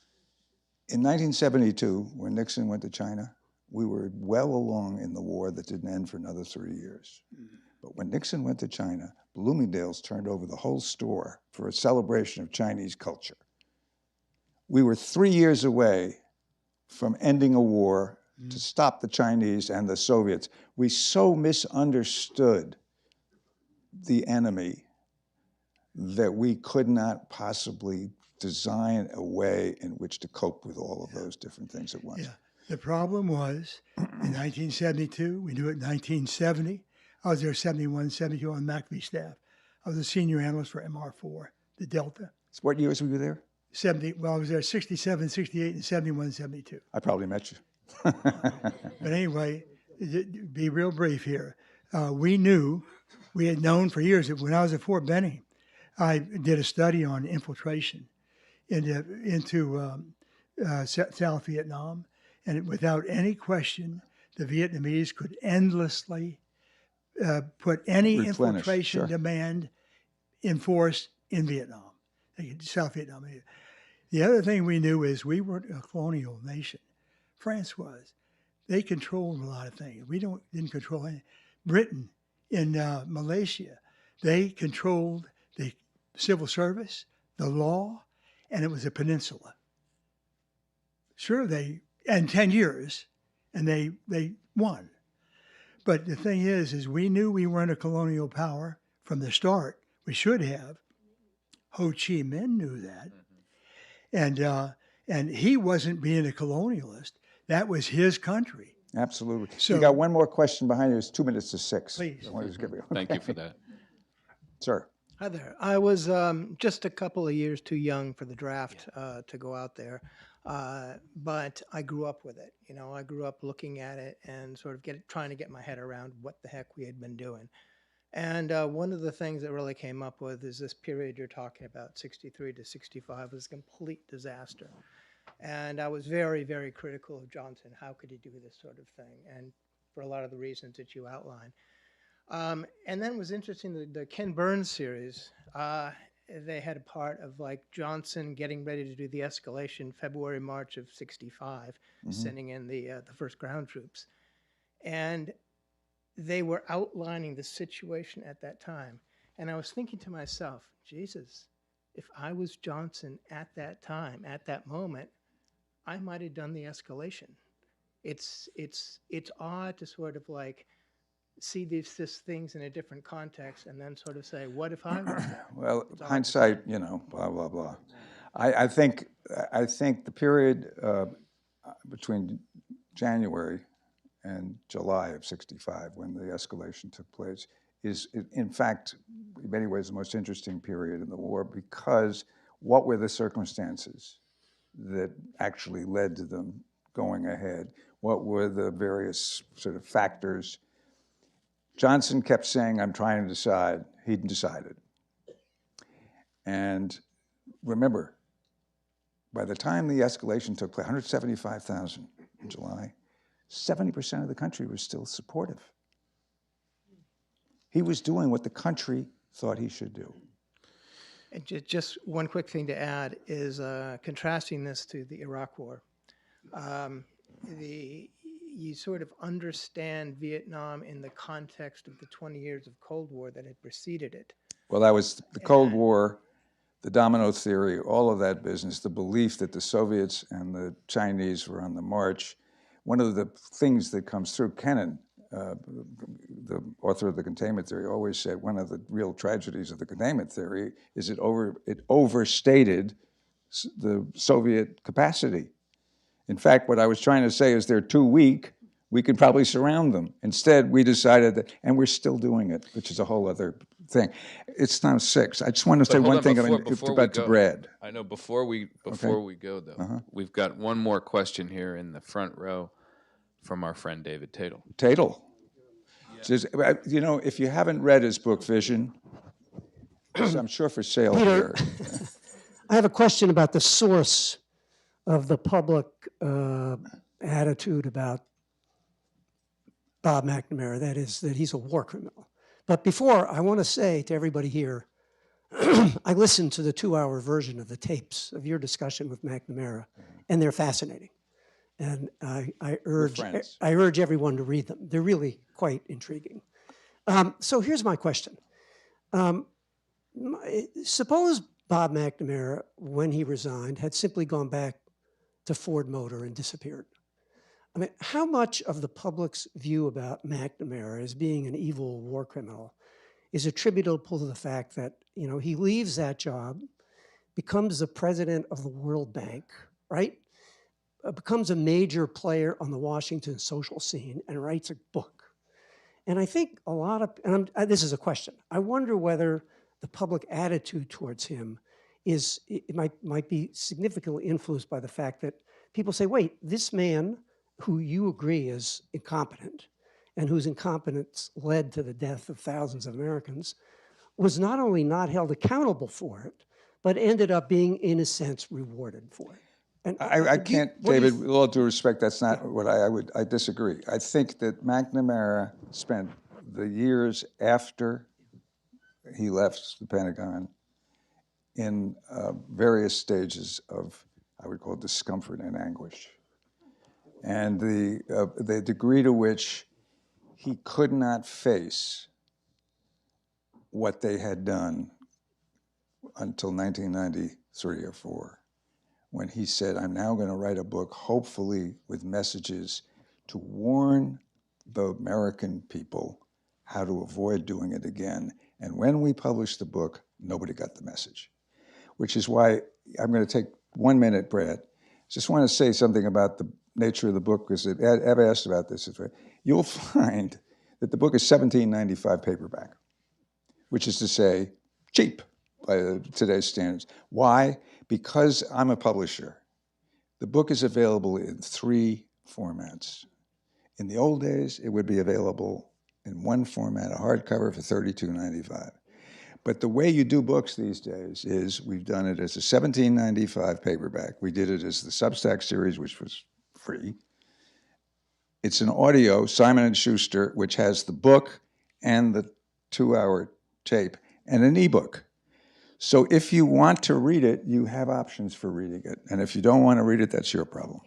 In 1972, when Nixon went to China, we were well along in the war that didn't end for another 3 years. But when Nixon went to China, Bloomingdale's turned over the whole store for a celebration of Chinese culture. We were 3 years away from ending a war to stop the Chinese and the Soviets. We so misunderstood the enemy that we could not possibly design a way in which to cope with all of those different things at once. Yeah. The problem was in 1972, we knew it in 1970. I was there 71, 72 on McAfee staff. I was a senior analyst for MR4, the Delta. So what years were you there? 70, well, I was there 67, 68, and 71, 72. I probably met you. But anyway, be real brief here. We had known for years that when I was at Fort Benning, I did a study on infiltration into South Vietnam. And without any question, the Vietnamese could endlessly put any infiltration demand in force in Vietnam, South Vietnam. The other thing we knew is we weren't a colonial nation. France was. They controlled a lot of things. We didn't control anything. Britain in Malaysia, they controlled the civil service, the law, and it was a peninsula. Sure, and 10 years, and they won. But the thing is we knew we weren't a colonial power from the start. We should have. Ho Chi Minh knew that. And he wasn't being a colonialist. That was his country. Absolutely. So, you got one more question behind you. It's 2 minutes to 6. Please. I wanted to just give you. Thank you for that. Sir. Hi there. I was just a couple of years too young for the draft to go out there, but I grew up with it. You know, I grew up looking at it and sort of trying to get my head around what the heck we had been doing. And one of the things that really came up with is this period you're talking about, 63 to 65, was a complete disaster. And I was very, very critical of Johnson. How could he do this sort of thing? And for a lot of the reasons that you outlined. And then it was interesting, the Ken Burns series, they had a part of like Johnson getting ready to do the escalation February, March of 65, sending in the first ground troops. And they were outlining the situation at that time. And I was thinking to myself, Jesus, if I was Johnson at that time, at that moment, I might have done the escalation. It's odd to sort of like see these things in a different context and then sort of say, what if I was there? Well, hindsight, you know, blah, blah, blah. I think the period between January and July of 65, when the escalation took place, is in fact, in many ways, the most interesting period in the war, because what were the circumstances that actually led to them going ahead? What were the various sort of factors? Johnson kept saying, I'm trying to decide. He'd decided. And remember, by the time the escalation took place, 175,000 in July, 70% of the country was still supportive. He was doing what the country thought he should do. And just one quick thing to add is contrasting this to the Iraq War. You sort of understand Vietnam in the context of the 20 years of Cold War that had preceded it. Well, that was the Cold War, the domino theory, all of that business, the belief that the Soviets and the Chinese were on the march. One of the things that comes through, Kennan, the author of the containment theory, always said one of the real tragedies of the containment theory is it overstated the Soviet capacity. In fact, what I was trying to say is they're too weak. We could probably surround them. Instead, we decided that, and we're still doing it, which is a whole other thing. It's now 6. I just want to say one thing about Brad. I know before we go though, we've got one more question here in the front row from our friend David Tatel. Tatel. Says, you know, if you haven't read his book, Vision, which I'm sure for sale Peter, here. I have a question about the source of the public attitude about Bob McNamara, that is, that he's a war criminal. But before, I want to say to everybody here, I listened to the 2-hour version of the tapes of your discussion with McNamara, and they're fascinating. And I urge everyone to read them. They're really quite intriguing. So here's my question. Suppose Bob McNamara, when he resigned, had simply gone back to Ford Motor and disappeared. I mean, how much of the public's view about McNamara as being an evil war criminal is attributable to the fact that, you know, he leaves that job, becomes the president of the World Bank, right? Becomes a major player on the Washington social scene and writes a book. And I think a lot of, and this is a question, I wonder whether the public attitude towards him might be significantly influenced by the fact that people say, wait, this man who you agree is incompetent and whose incompetence led to the death of thousands of Americans was not only not held accountable for it, but ended up being, in a sense, rewarded for it. And I can't, David, with all due respect, that's not what I disagree. I think that McNamara spent the years after he left the Pentagon in various stages of, I would call, discomfort and anguish. And the degree to which he could not face what they had done until 1993 or 4, when he said, I'm now going to write a book, hopefully with messages to warn the American people how to avoid doing it again. And when we published the book, nobody got the message, which is why I'm going to take 1 minute, Brad. Just want to say something about the nature of the book, because I've asked about this. You'll find that the book is $17.95 paperback, which is to say cheap by today's standards. Why? Because I'm a publisher. The book is available in 3 formats. In the old days, it would be available in one format, a hardcover for $32.95. But the way you do books these days is we've done it as a $17.95 paperback. We did it as the Substack series, which was free. It's an audio, Simon & Schuster, which has the book and the 2-hour tape, and an ebook. So if you want to read it, you have options for reading it. And if you don't want to read it, that's your problem.